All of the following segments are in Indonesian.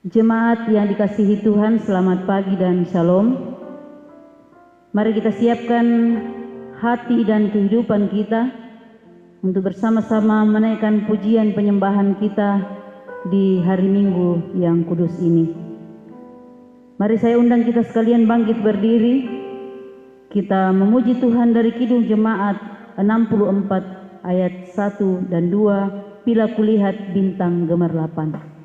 Jemaat yang dikasihi Tuhan, selamat pagi dan shalom. Mari kita siapkan hati dan kehidupan kita untuk bersama-sama menaikkan pujian penyembahan kita di hari Minggu yang kudus ini. Mari saya undang kita sekalian bangkit berdiri. Kita memuji Tuhan dari Kidung Jemaat 64 ayat 1 dan 2, bila kulihat bintang gemerlapan.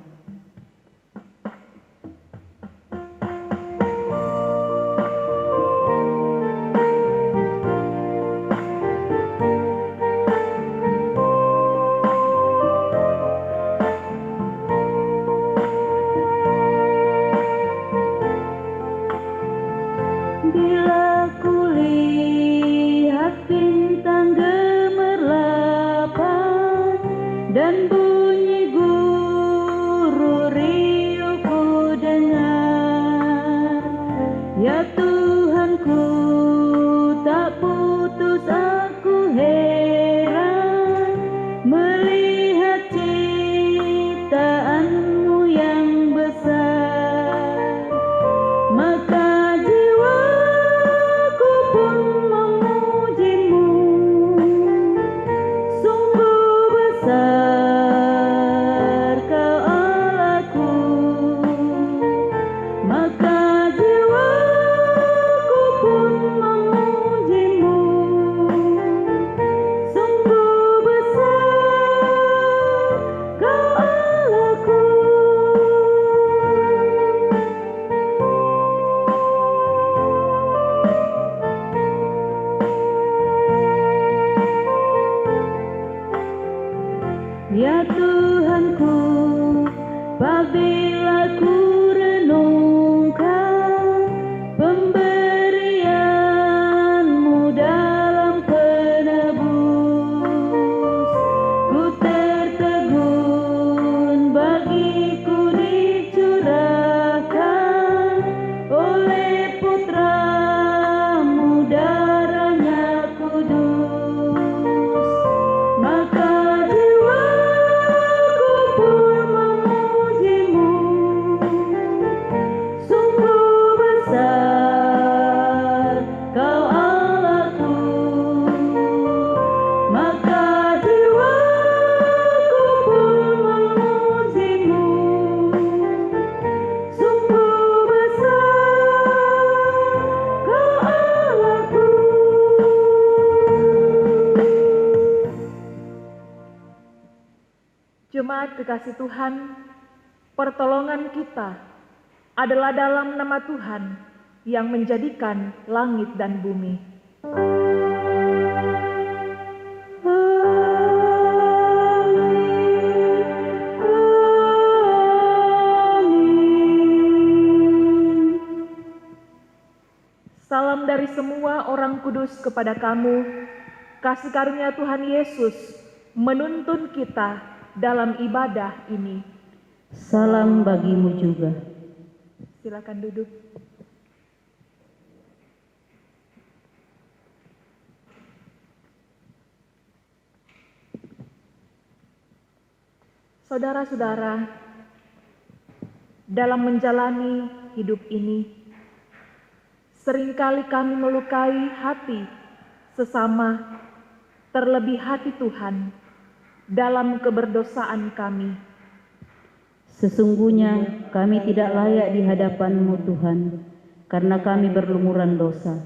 Jemaat kekasih Tuhan, pertolongan kita adalah dalam nama Tuhan yang menjadikan langit dan bumi. Salam dari semua orang kudus kepada kamu, kasih karunia Tuhan Yesus menuntun kita dalam ibadah ini. Salam bagimu juga. Silakan duduk. Saudara-saudara, dalam menjalani hidup ini, seringkali kami melukai hati sesama, terlebih hati Tuhan, dalam keberdosaan kami. Sesungguhnya kami tidak layak di hadapan-Mu Tuhan, karena kami berlumuran dosa.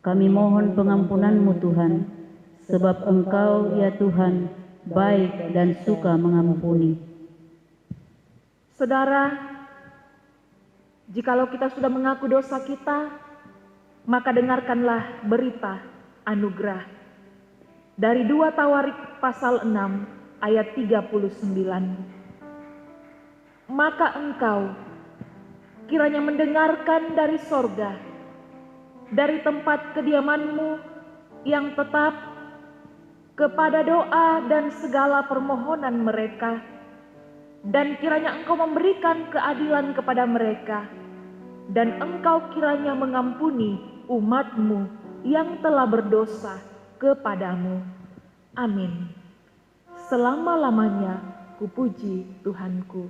Kami mohon pengampunan-Mu Tuhan, sebab Engkau ya Tuhan baik dan suka mengampuni. Saudara, jikalau kita sudah mengaku dosa kita, maka dengarkanlah berita anugerah. Dari 2 Tawarik pasal 6 ayat 39. Maka engkau kiranya mendengarkan dari sorga, dari tempat kediamanmu yang tetap, kepada doa dan segala permohonan mereka, dan kiranya engkau memberikan keadilan kepada mereka, dan engkau kiranya mengampuni umatmu yang telah berdosa kepadamu. Amin. Selama-lamanya kupuji Tuhanku.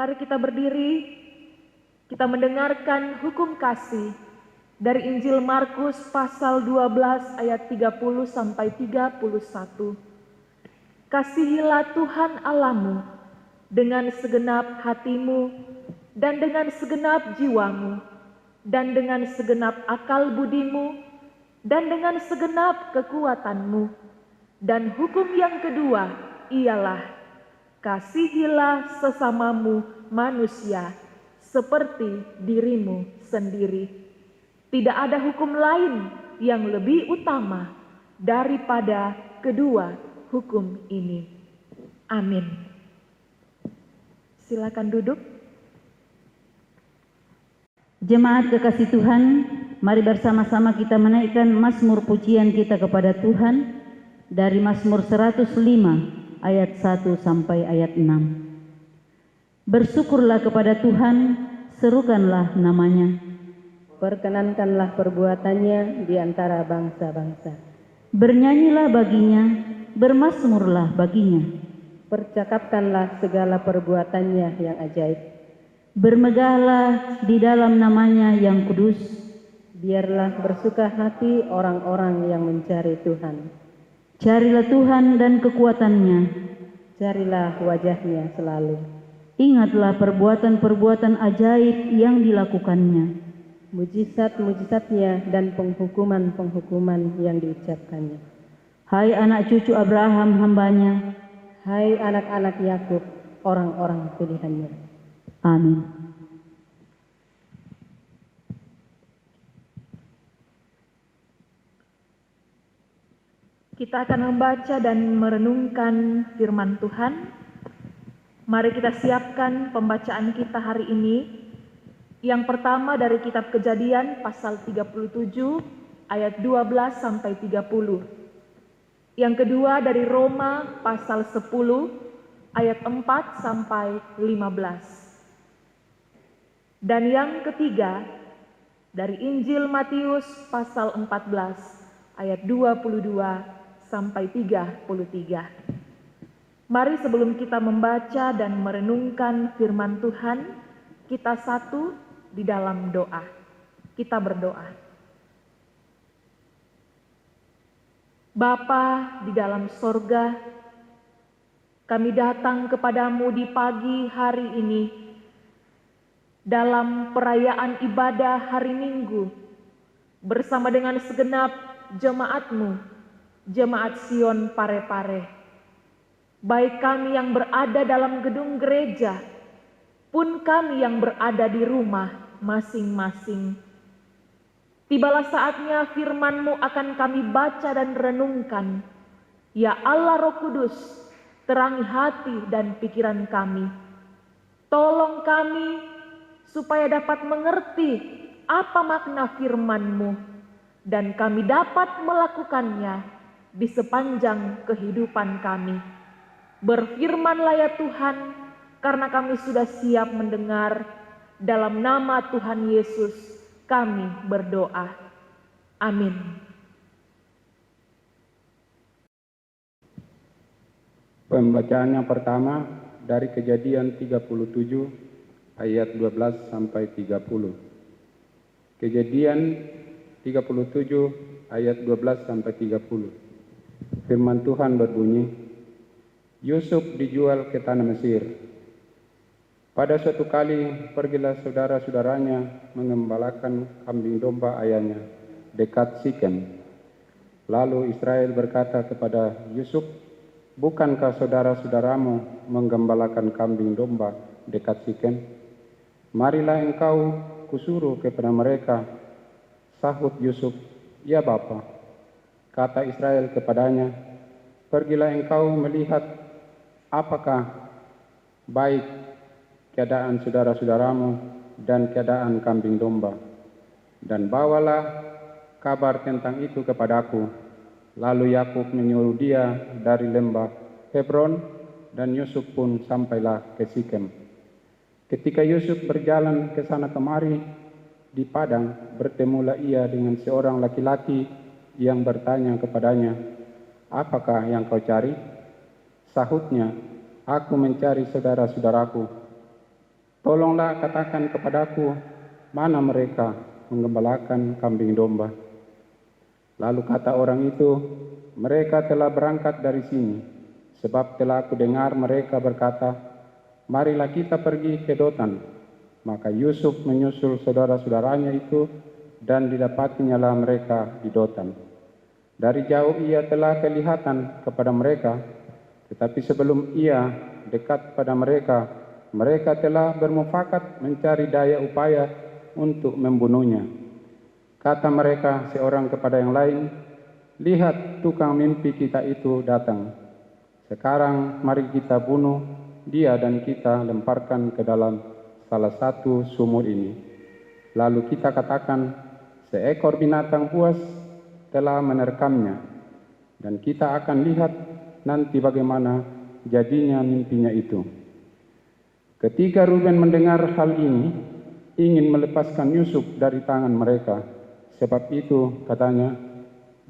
Mari kita berdiri, kita mendengarkan hukum kasih dari Injil Markus pasal 12 ayat 30 sampai 31. Kasihilah Tuhan Allahmu dengan segenap hatimu dan dengan segenap jiwamu dan dengan segenap akal budimu dan dengan segenap kekuatanmu. Dan hukum yang kedua ialah kasihilah sesamamu manusia seperti dirimu sendiri. Tidak ada hukum lain yang lebih utama daripada kedua hukum ini. Amin. Silakan duduk. Jemaat kekasih Tuhan, mari bersama-sama kita menaikkan mazmur pujian kita kepada Tuhan dari Mazmur 105 ayat 1 sampai ayat 6. Bersyukurlah kepada Tuhan, serukanlah namanya. Perkenankanlah perbuatannya di antara bangsa-bangsa. Bernyanyilah baginya, bermazmurlah baginya. Percakapkanlah segala perbuatannya yang ajaib. Bermegahlah di dalam namanya yang kudus. Biarlah bersuka hati orang-orang yang mencari Tuhan. Carilah Tuhan dan kekuatannya. Carilah wajahnya selalu. Ingatlah perbuatan-perbuatan ajaib yang dilakukannya. Mujizat-mujizatnya dan penghukuman-penghukuman yang diucapkannya. Hai anak cucu Abraham hambanya. Hai anak-anak Yakub, orang-orang pilihannya. Amin. Kita akan membaca dan merenungkan firman Tuhan. Mari kita siapkan pembacaan kita hari ini. Yang pertama dari kitab Kejadian pasal 37 ayat 12 sampai 30. Yang kedua dari Roma pasal 10 ayat 4 sampai 15. Dan yang ketiga dari Injil Matius pasal 14 ayat 22 sampai 33. Mari sebelum kita membaca dan merenungkan firman Tuhan, kita satu di dalam doa. Kita berdoa. Bapa di dalam sorga, kami datang kepadamu di pagi hari ini dalam perayaan ibadah hari Minggu bersama dengan segenap jemaat-Mu, Jemaat Sion Parepare. Baik kami yang berada dalam gedung gereja, pun kami yang berada di rumah masing-masing. Tibalah saatnya firman-Mu akan kami baca dan renungkan. Ya Allah Roh Kudus, terangi hati dan pikiran kami. Tolong kami supaya dapat mengerti apa makna firman-Mu dan kami dapat melakukannya di sepanjang kehidupan kami. Berfirmanlah ya Tuhan, karena kami sudah siap mendengar. Dalam nama Tuhan Yesus kami berdoa. Amin. Pembacaan yang pertama dari Kejadian 37 ayat 12 sampai 30. Kejadian 37 ayat 12 sampai 30. Firman Tuhan berbunyi, Yusuf dijual ke tanah Mesir. Pada suatu kali pergilah saudara-saudaranya mengembalakan kambing domba ayahnya dekat Sikem. Lalu Israel berkata kepada Yusuf, bukankah saudara-saudaramu menggembalakan kambing domba dekat Sikem? Marilah engkau kusuruh kepada mereka. Sahut Yusuf, ya Bapa. Kata Israel kepadanya, pergilah engkau melihat apakah baik keadaan saudara-saudaramu dan keadaan kambing domba. Dan bawalah kabar tentang itu kepadaku. Lalu Yakub menyuruh dia dari lembah Hebron, dan Yusuf pun sampailah ke Sikem. Ketika Yusuf berjalan ke sana kemari di padang, bertemulah ia dengan seorang laki-laki yang bertanya kepadanya, apakah yang kau cari? Sahutnya, aku mencari saudara-saudaraku. Tolonglah katakan kepadaku, mana mereka menggembalakan kambing domba. Lalu kata orang itu, mereka telah berangkat dari sini, sebab telah aku dengar mereka berkata, marilah kita pergi ke Dotan. Maka Yusuf menyusul saudara-saudaranya itu, dan didapatinya lah mereka di Dotan. Dari jauh ia telah kelihatan kepada mereka, tetapi sebelum ia dekat pada mereka, mereka telah bermufakat mencari daya upaya untuk membunuhnya. Kata mereka seorang kepada yang lain, lihat tukang mimpi kita itu datang. Sekarang mari kita bunuh dia dan kita lemparkan ke dalam salah satu sumur ini. Lalu kita katakan, seekor binatang buas telah menerkamnya, dan kita akan lihat nanti bagaimana jadinya mimpinya itu. Ketika Ruben mendengar hal ini, ingin melepaskan Yusuf dari tangan mereka. Sebab itu katanya,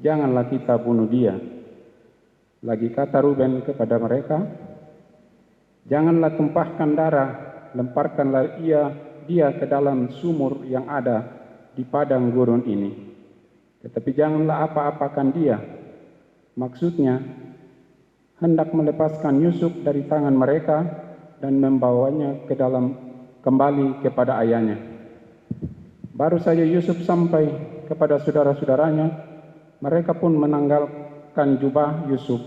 janganlah kita bunuh dia. Lagi kata Ruben kepada mereka, janganlah tumpahkan darah, lemparkanlah dia ke dalam sumur yang ada di padang gurun ini. Tetapi janganlah apa-apakan dia. Maksudnya, hendak melepaskan Yusuf dari tangan mereka dan membawanya ke dalam kembali kepada ayahnya. Baru saja Yusuf sampai kepada saudara-saudaranya, mereka pun menanggalkan jubah Yusuf,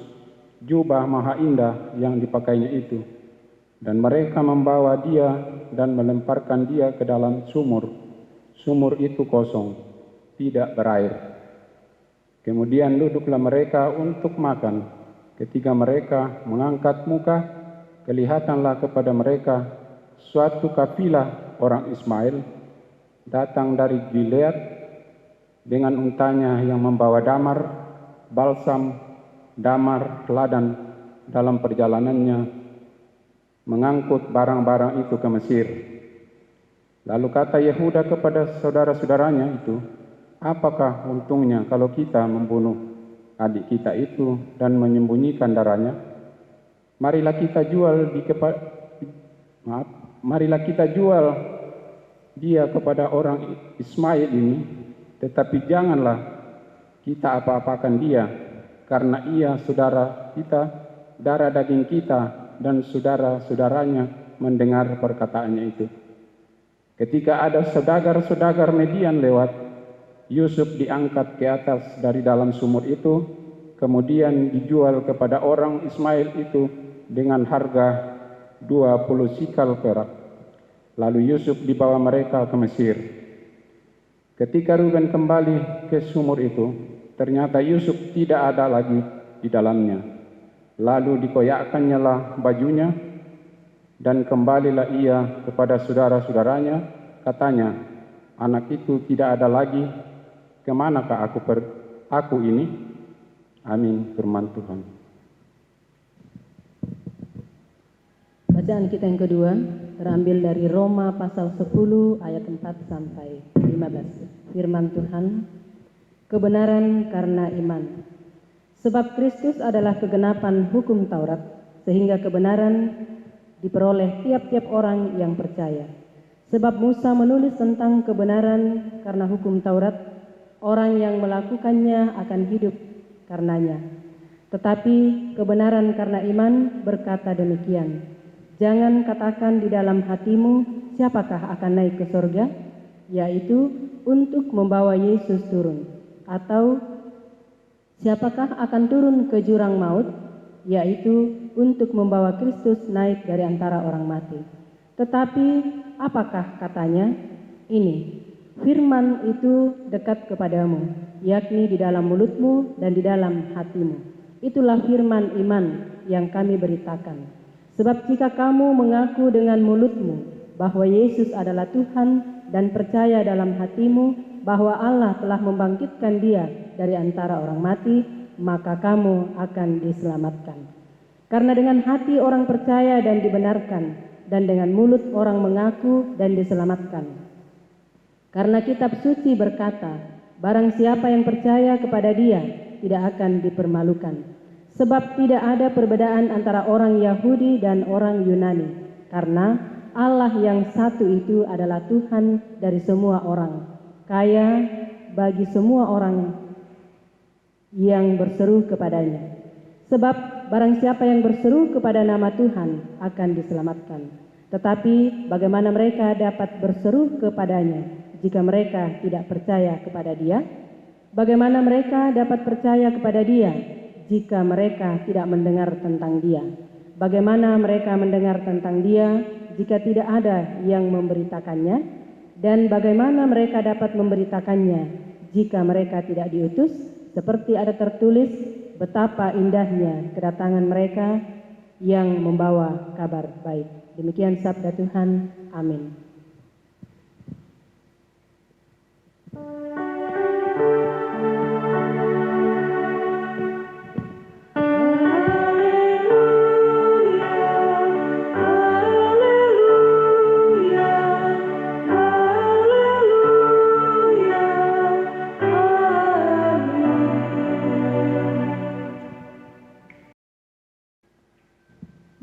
jubah maha indah yang dipakainya itu, dan mereka membawa dia dan melemparkan dia ke dalam sumur. Sumur itu kosong, tidak berair. Kemudian duduklah mereka untuk makan. Ketika mereka mengangkat muka, kelihatanlah kepada mereka suatu kafilah orang Ismail datang dari Gilead dengan untanya yang membawa damar, balsam, damar, teladan dalam perjalanannya mengangkut barang-barang itu ke Mesir. Lalu kata Yehuda kepada saudara-saudaranya itu, apakah untungnya kalau kita membunuh adik kita itu dan menyembunyikan darahnya? Marilah kita jual dia kepada orang Ismail ini, tetapi janganlah kita apa-apakan dia, karena ia saudara kita, darah daging kita, dan saudara-saudaranya mendengar perkataannya itu. Ketika ada saudagar-saudagar Median lewat, Yusuf diangkat ke atas dari dalam sumur itu, kemudian dijual kepada orang Ismail itu dengan harga 20 sikal perak. Lalu Yusuf dibawa mereka ke Mesir. Ketika Ruben kembali ke sumur itu, ternyata Yusuf tidak ada lagi di dalamnya. Lalu dikoyakkannya lah bajunya, dan kembalilah ia kepada saudara-saudaranya. Katanya, anak itu tidak ada lagi. Kemanakah aku ini? Amin, firman Tuhan. Bacaan kita yang kedua terambil dari Roma pasal 10 ayat 4 sampai 15. Firman Tuhan, kebenaran karena iman. Sebab Kristus adalah kegenapan hukum Taurat, sehingga kebenaran diperoleh tiap-tiap orang yang percaya. Sebab Musa menulis tentang kebenaran karena hukum Taurat, orang yang melakukannya akan hidup karenanya. Tetapi kebenaran karena iman berkata demikian, jangan katakan di dalam hatimu, siapakah akan naik ke sorga? Yaitu untuk membawa Yesus turun. Atau siapakah akan turun ke jurang maut? Yaitu untuk membawa Kristus naik dari antara orang mati. Tetapi apakah katanya? Ini, firman itu dekat kepadamu, yakni di dalam mulutmu dan di dalam hatimu. Itulah firman iman yang kami beritakan. Sebab jika kamu mengaku dengan mulutmu bahwa Yesus adalah Tuhan dan percaya dalam hatimu bahwa Allah telah membangkitkan Dia dari antara orang mati, maka kamu akan diselamatkan. Karena dengan hati orang percaya dan dibenarkan, dan dengan mulut orang mengaku dan diselamatkan. Karena kitab suci berkata, barang siapa yang percaya kepada Dia tidak akan dipermalukan. Sebab tidak ada perbedaan antara orang Yahudi dan orang Yunani, karena Allah yang satu itu adalah Tuhan dari semua orang, kaya bagi semua orang yang berseru kepadanya. Sebab barang siapa yang berseru kepada nama Tuhan akan diselamatkan. Tetapi bagaimana mereka dapat berseru kepadanya jika mereka tidak percaya kepada Dia? Bagaimana mereka dapat percaya kepada Dia jika mereka tidak mendengar tentang Dia? Bagaimana mereka mendengar tentang Dia jika tidak ada yang memberitakannya? Dan bagaimana mereka dapat memberitakannya jika mereka tidak diutus? Seperti ada tertulis, betapa indahnya kedatangan mereka yang membawa kabar baik. Demikian sabda Tuhan. Amin.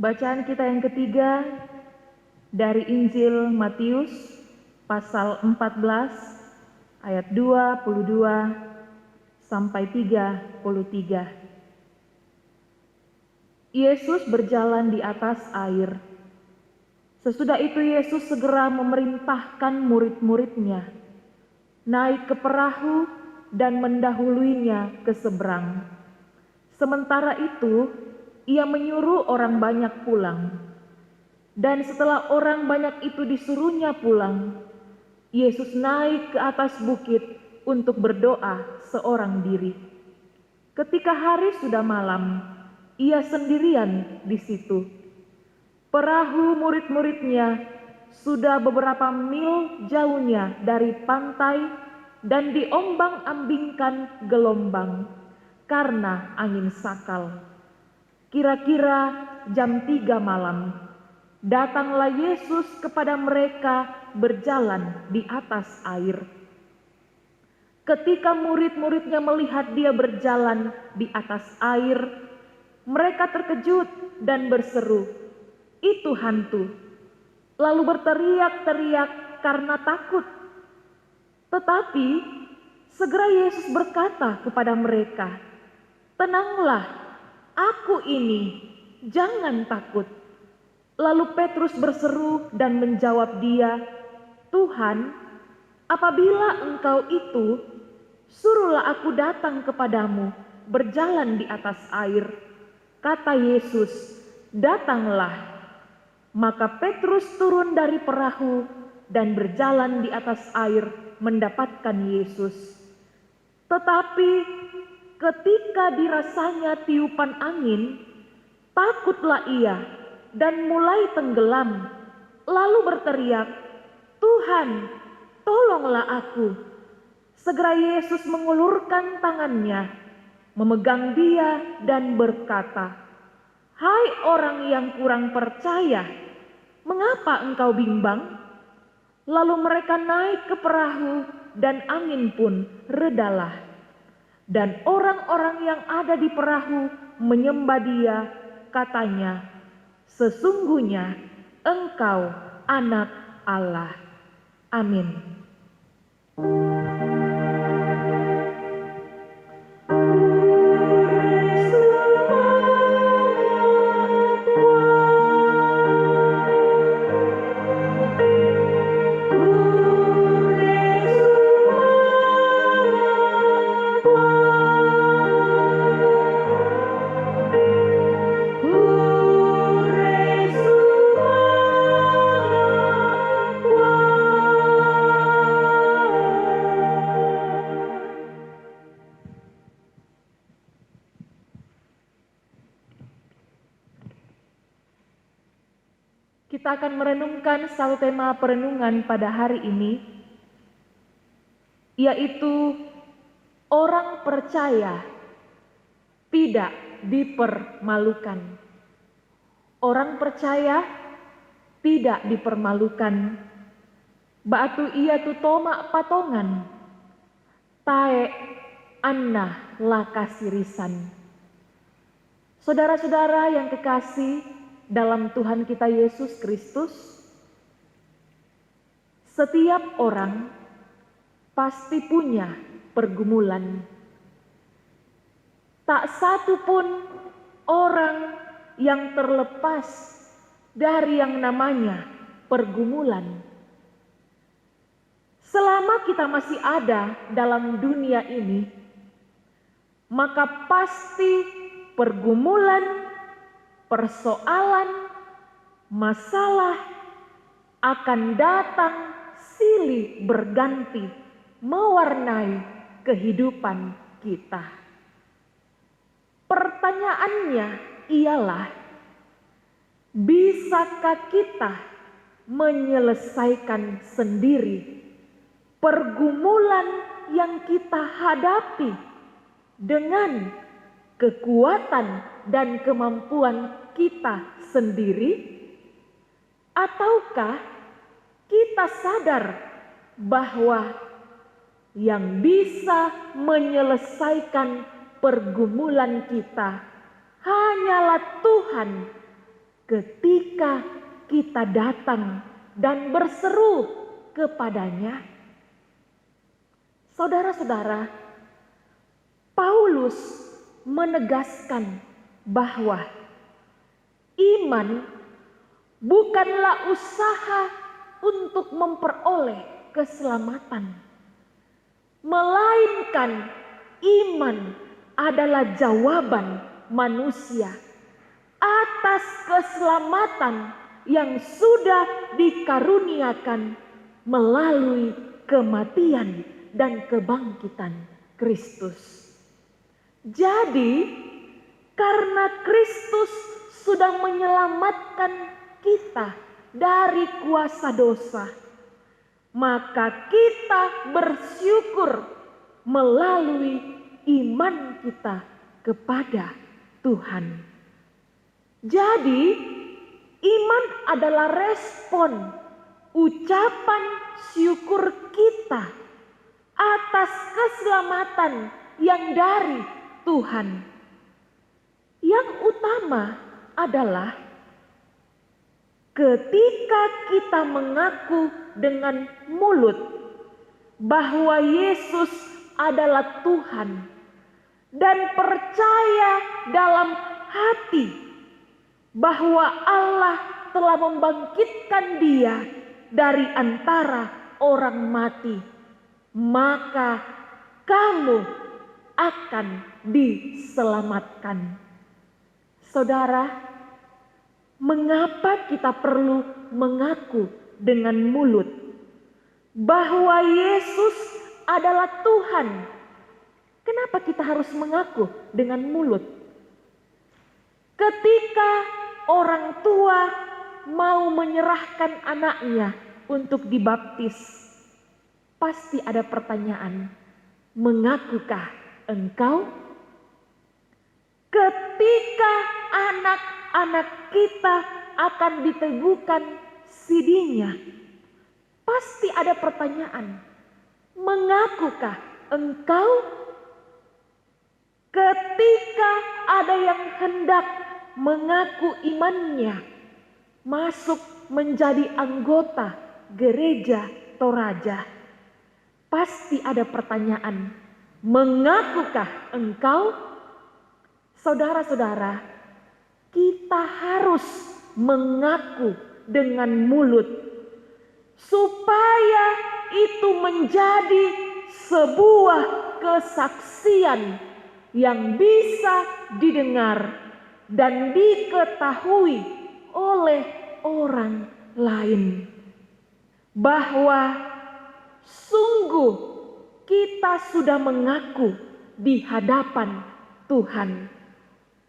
Bacaan kita yang ketiga dari Injil Matius pasal 14 ayat 22 sampai 33. Yesus berjalan di atas air. Sesudah itu Yesus segera memerintahkan murid-muridnya naik ke perahu dan mendahuluinya ke seberang. Sementara itu Ia menyuruh orang banyak pulang. Dan setelah orang banyak itu disuruhnya pulang, Yesus naik ke atas bukit untuk berdoa seorang diri. Ketika hari sudah malam, Ia sendirian di situ. Perahu murid-muridnya sudah beberapa mil jauhnya dari pantai dan diombang-ambingkan gelombang karena angin sakal. Kira-kira jam 3 malam, datanglah Yesus kepada mereka berjalan di atas air. Ketika murid-muridnya melihat Dia berjalan di atas air, mereka terkejut dan berseru, "Itu hantu!" Lalu berteriak-teriak karena takut. Tetapi segera Yesus berkata kepada mereka, "Tenanglah, Aku ini, jangan takut." Lalu Petrus berseru dan menjawab Dia, "Tuhan, apabila Engkau itu, suruhlah aku datang kepadamu berjalan di atas air." Kata Yesus, "Datanglah." Maka Petrus turun dari perahu dan berjalan di atas air mendapatkan Yesus. Tetapi ketika dirasanya tiupan angin, takutlah ia dan mulai tenggelam, lalu berteriak, "Tuhan, tolonglah aku." Segera Yesus mengulurkan tangannya, memegang dia dan berkata, "Hai orang yang kurang percaya, mengapa engkau bimbang?" Lalu mereka naik ke perahu dan angin pun redalah. Dan orang-orang yang ada di perahu menyembah Dia, katanya, "Sesungguhnya Engkau Anak Allah." Amin. Kita akan merenungkan satu tema perenungan pada hari ini, yaitu orang percaya tidak dipermalukan. Orang percaya tidak dipermalukan. Batu ia tu tomak patongan, tae annah lakasirisan. Saudara-saudara yang kekasih dalam Tuhan kita Yesus Kristus, setiap orang pasti punya pergumulan. Tak satu pun orang yang terlepas dari yang namanya pergumulan. Selama kita masih ada dalam dunia ini, maka pasti pergumulan, persoalan, masalah akan datang silih berganti mewarnai kehidupan kita. Pertanyaannya ialah, bisakah kita menyelesaikan sendiri pergumulan yang kita hadapi dengan kekuatan dan kemampuan kita sendiri? Ataukah kita sadar bahwa yang bisa menyelesaikan pergumulan kita hanyalah Tuhan ketika kita datang dan berseru kepadanya? Saudara-saudara, Paulus menegaskan bahwa iman bukanlah usaha untuk memperoleh keselamatan, melainkan iman adalah jawaban manusia atas keselamatan yang sudah dikaruniakan melalui kematian dan kebangkitan Kristus. Jadi, karena Kristus sudah menyelamatkan kita dari kuasa dosa, maka kita bersyukur melalui iman kita kepada Tuhan. Jadi, iman adalah respon ucapan syukur kita atas keselamatan yang dari Tuhan. Yang utama adalah ketika kita mengaku dengan mulut bahwa Yesus adalah Tuhan dan percaya dalam hati bahwa Allah telah membangkitkan Dia dari antara orang mati, maka kamu akan diselamatkan. Saudara, mengapa kita perlu mengaku dengan mulut bahwa Yesus adalah Tuhan? Kenapa kita harus mengaku dengan mulut? Ketika orang tua mau menyerahkan anaknya untuk dibaptis, pasti ada pertanyaan, mengakukah engkau? Ketika anak-anak kita akan diteguhkan sidinya, pasti ada pertanyaan, mengakukah engkau? Ketika ada yang hendak mengaku imannya, masuk menjadi anggota gereja Toraja, pasti ada pertanyaan, mengakukah engkau? Saudara-saudara, kita harus mengaku dengan mulut supaya itu menjadi sebuah kesaksian yang bisa didengar dan diketahui oleh orang lain, bahwa sungguh kita sudah mengaku di hadapan Tuhan.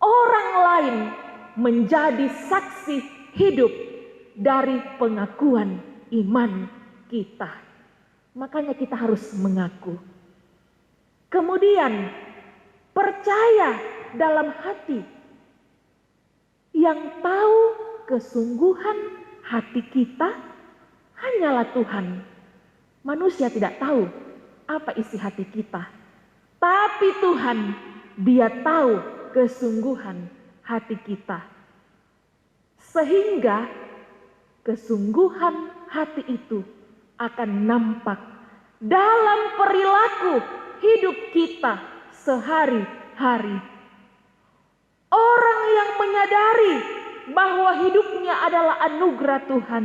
Orang lain menjadi saksi hidup dari pengakuan iman kita. Makanya kita harus mengaku. Kemudian percaya dalam hati. Yang tahu kesungguhan hati kita hanyalah Tuhan. Manusia tidak tahu apa isi hati kita. Tapi Tuhan, Dia tahu kesungguhan hati kita. Sehingga kesungguhan hati itu akan nampak dalam perilaku hidup kita sehari-hari. Orang yang menyadari bahwa hidupnya adalah anugerah Tuhan,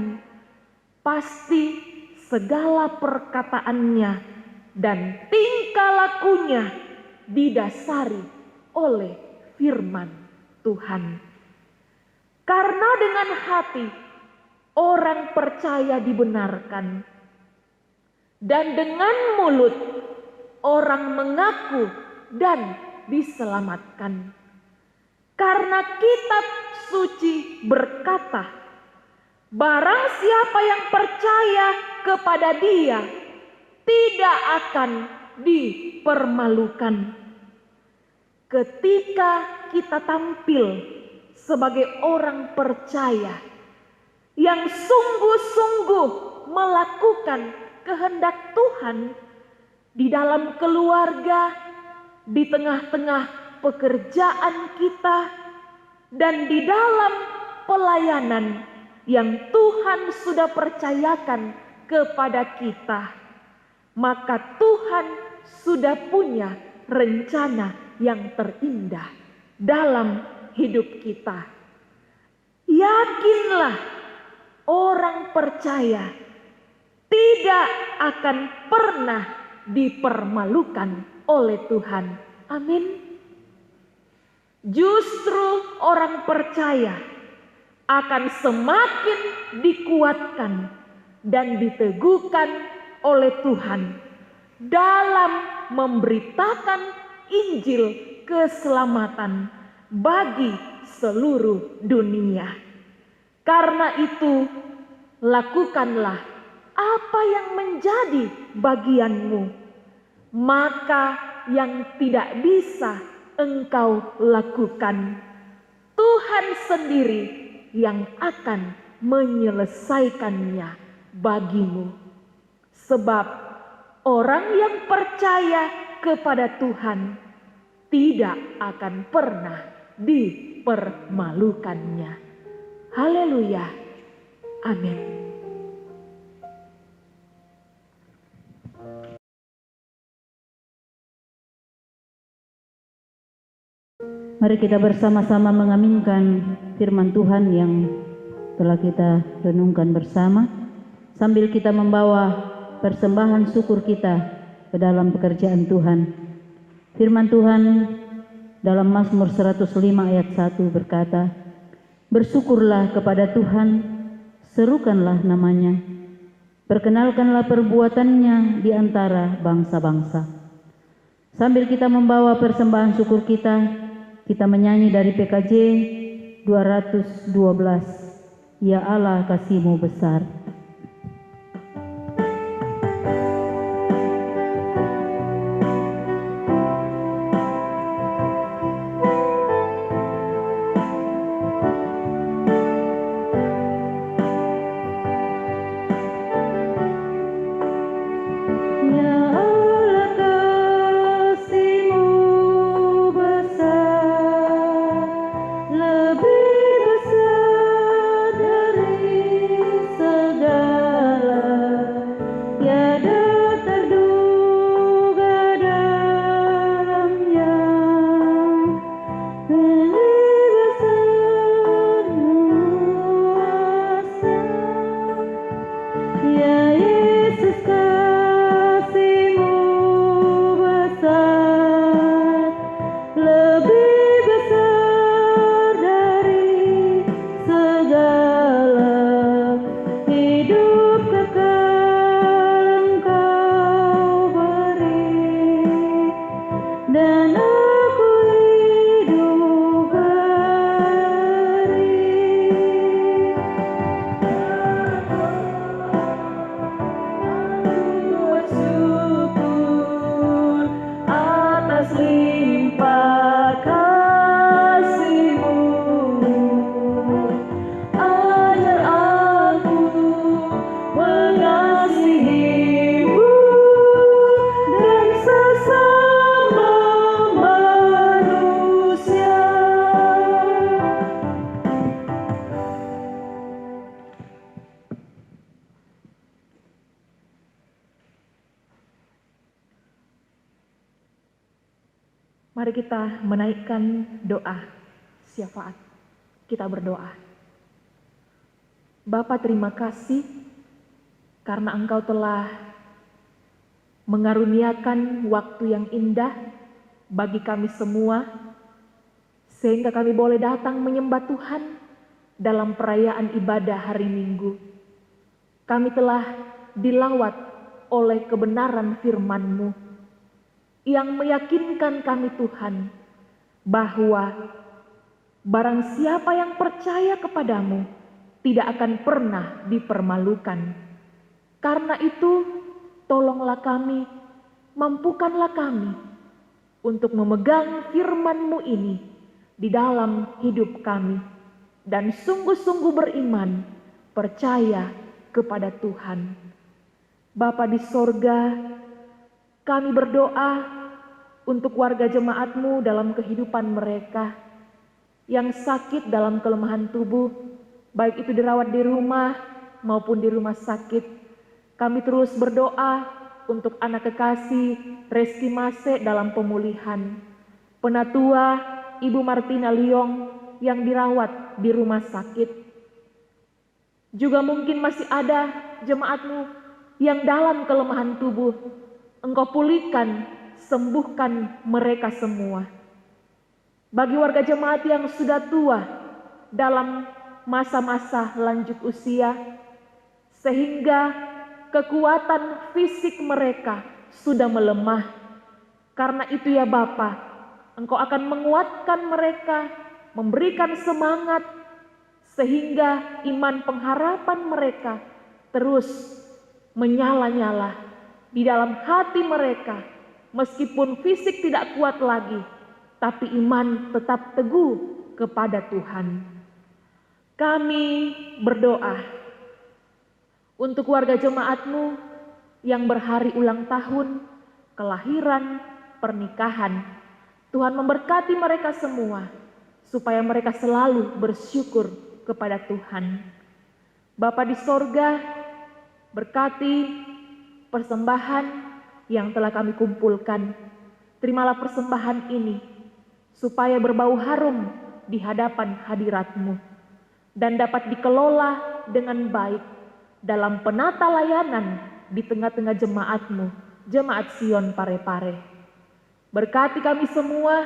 pasti segala perkataannya dan tingkah lakunya didasari oleh firman Tuhan. Karena dengan hati orang percaya dibenarkan, dan dengan mulut orang mengaku dan diselamatkan. Karena kitab suci berkata, barang siapa yang percaya kepada Dia tidak akan dipermalukan. Ketika kita tampil sebagai orang percaya yang sungguh-sungguh melakukan kehendak Tuhan di dalam keluarga, di tengah-tengah pekerjaan kita, dan di dalam pelayanan yang Tuhan sudah percayakan kepada kita, maka Tuhan sudah punya rencana yang terindah dalam hidup kita. Yakinlah, orang percaya tidak akan pernah dipermalukan oleh Tuhan. Amin. Justru orang percaya akan semakin dikuatkan dan diteguhkan oleh Tuhan dalam memberitakan Injil keselamatan bagi seluruh dunia. Karena itu, lakukanlah apa yang menjadi bagianmu, maka yang tidak bisa engkau lakukan, Tuhan sendiri yang akan menyelesaikannya bagimu. Sebab orang yang percaya kepada Tuhan tidak akan pernah dipermalukannya. Haleluya. Amin. Mari kita bersama-sama mengaminkan firman Tuhan yang telah kita renungkan bersama, sambil kita membawa persembahan syukur kita ke dalam pekerjaan Tuhan. Firman Tuhan dalam Mazmur 105 ayat 1 berkata, bersyukurlah kepada Tuhan, serukanlah namanya, perkenalkanlah perbuatannya di antara bangsa-bangsa. Sambil kita membawa persembahan syukur kita menyanyi dari PKJ 212, Ya Allah kasih-Mu besar. Ya Allah kasih-Mu besar. Mari kita menaikkan doa syafaat. Kita berdoa. Bapa, terima kasih karena Engkau telah mengaruniakan waktu yang indah bagi kami semua, sehingga kami boleh datang menyembah Tuhan dalam perayaan ibadah hari Minggu. Kami telah dilawat oleh kebenaran firman-Mu yang meyakinkan kami Tuhan bahwa barang siapa yang percaya kepadamu tidak akan pernah dipermalukan. Karena itu, tolonglah kami, mampukanlah kami untuk memegang firman-Mu ini di dalam hidup kami dan sungguh-sungguh beriman, percaya kepada Tuhan. Bapa di sorga, kami berdoa untuk warga jemaat-Mu dalam kehidupan mereka yang sakit dalam kelemahan tubuh, baik itu dirawat di rumah maupun di rumah sakit. Kami terus berdoa untuk anak kekasih Reski Mase dalam pemulihan, penatua Ibu Martina Liong yang dirawat di rumah sakit. Juga mungkin masih ada jemaat-Mu yang dalam kelemahan tubuh. Engkau pulihkan, sembuhkan mereka semua. Bagi warga jemaat yang sudah tua dalam masa-masa lanjut usia, sehingga kekuatan fisik mereka sudah melemah. Karena itu ya Bapa, Engkau akan menguatkan mereka, memberikan semangat, sehingga iman pengharapan mereka terus menyala-nyala di dalam hati mereka. Meskipun fisik tidak kuat lagi, tapi iman tetap teguh kepada Tuhan. Kami berdoa untuk warga jemaat-Mu yang berhari ulang tahun, kelahiran, pernikahan. Tuhan memberkati mereka semua, supaya mereka selalu bersyukur kepada Tuhan. Bapa di sorga, berkati persembahan yang telah kami kumpulkan. Terimalah persembahan ini, supaya berbau harum di hadapan hadirat-Mu dan dapat dikelola dengan baik dalam penata layanan di tengah-tengah jemaat-Mu, Jemaat Sion Parepare. Berkati kami semua,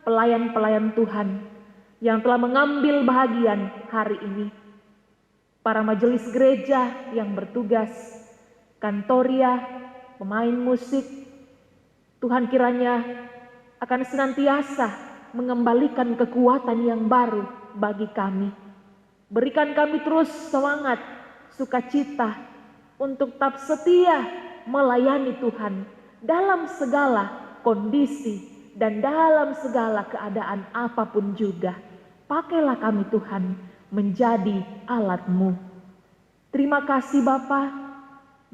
pelayan-pelayan Tuhan yang telah mengambil bahagian hari ini, para majelis gereja yang bertugas, kantoria, pemain musik. Tuhan kiranya akan senantiasa mengembalikan kekuatan yang baru bagi kami. Berikan kami terus semangat, sukacita untuk tetap setia melayani Tuhan dalam segala kondisi dan dalam segala keadaan apapun juga. Pakailah kami Tuhan menjadi alat-Mu. Terima kasih Bapa,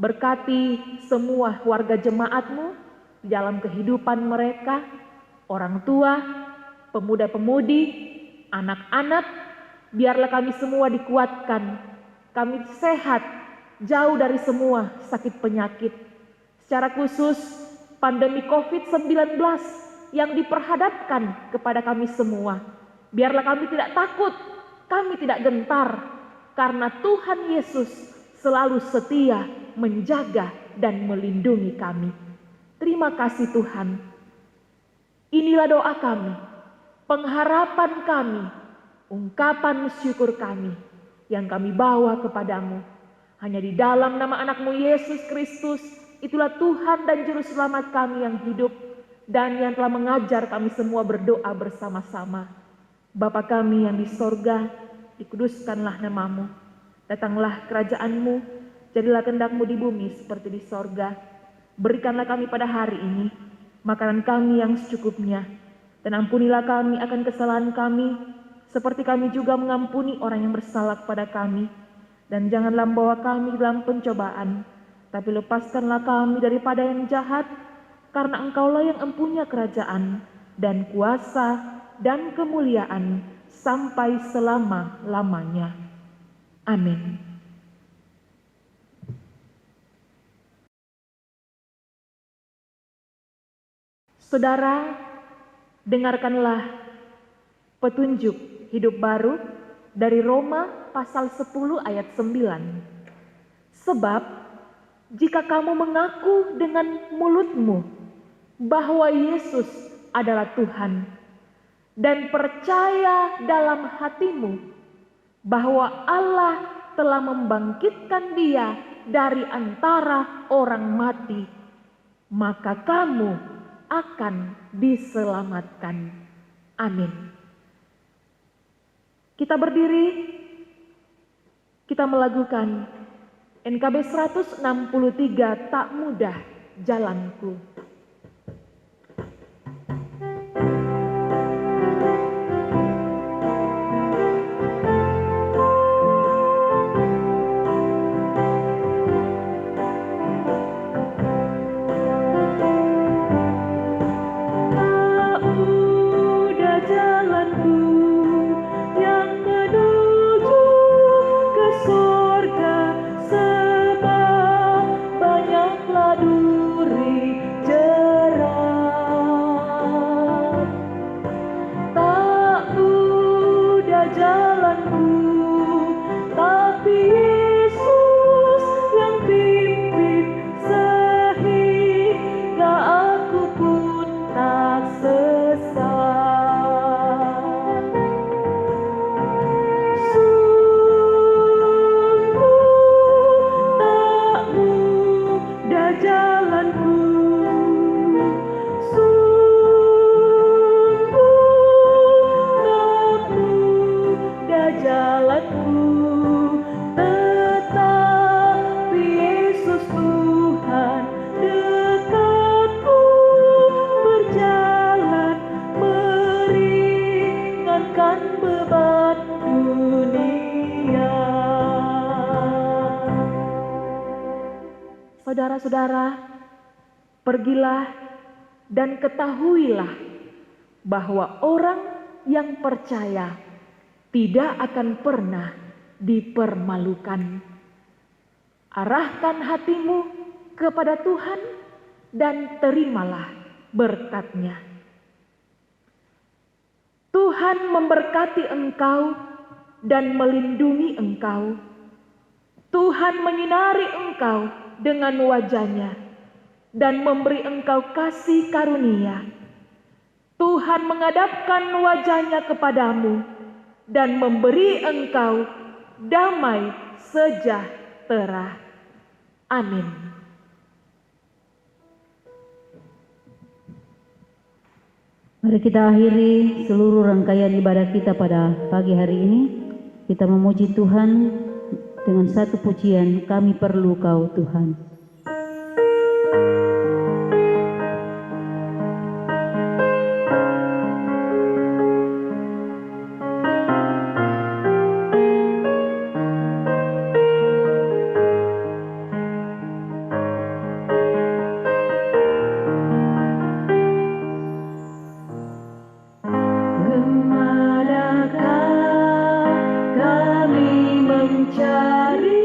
berkati semua warga jemaat-Mu di dalam kehidupan mereka, orang tua, pemuda-pemudi, anak-anak. Biarlah kami semua dikuatkan, kami sehat, jauh dari semua sakit penyakit. Secara khusus pandemi COVID-19 yang diperhadapkan kepada kami semua. Biarlah kami tidak takut, kami tidak gentar, karena Tuhan Yesus selalu setia menjaga dan melindungi kami. Terima kasih Tuhan. Inilah doa kami, pengharapan kami, ungkapan syukur kami yang kami bawa kepadamu. Hanya di dalam nama anak-Mu Yesus Kristus, itulah Tuhan dan Juru Selamat kami yang hidup dan yang telah mengajar kami semua berdoa bersama-sama. Bapa kami yang di sorga, dikuduskanlah nama-Mu. Datanglah kerajaan-Mu, jadilah kehendak-Mu di bumi seperti di sorga. Berikanlah kami pada hari ini makanan kami yang secukupnya, dan ampunilah kami akan kesalahan kami, seperti kami juga mengampuni orang yang bersalah kepada kami. Dan janganlah membawa kami dalam pencobaan, tapi lepaskanlah kami daripada yang jahat, karena Engkaulah yang empunya kerajaan dan kuasa dan kemuliaan sampai selama-lamanya. Amin. Saudara, Dengarkanlah petunjuk hidup baru dari Roma pasal 10 ayat 9. Sebab jika kamu mengaku dengan mulutmu bahwa Yesus adalah Tuhan dan percaya dalam hatimu bahwa Allah telah membangkitkan Dia dari antara orang mati, maka kamu akan diselamatkan. Amin. Kita berdiri, kita melakukan NKB 163, tak mudah jalanku. Saudara-saudara, pergilah dan ketahuilah bahwa orang yang percaya tidak akan pernah dipermalukan. Arahkan hatimu kepada Tuhan dan terimalah berkat-Nya. Tuhan memberkati engkau dan melindungi engkau. Tuhan menyinari engkau dengan wajah-Nya dan memberi engkau kasih karunia. Tuhan menghadapkan wajah-Nya kepadamu dan memberi engkau damai sejahtera. Amin. Mari kita akhiri seluruh rangkaian ibadah kita pada pagi hari ini. Kita memuji Tuhan dengan satu pujian, kami perlu Kau Tuhan. Kami mencari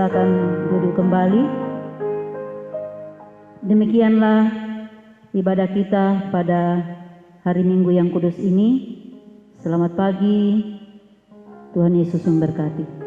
silakan duduk kembali. Demikianlah ibadah kita pada hari Minggu yang kudus ini. Selamat pagi, Tuhan Yesus memberkati.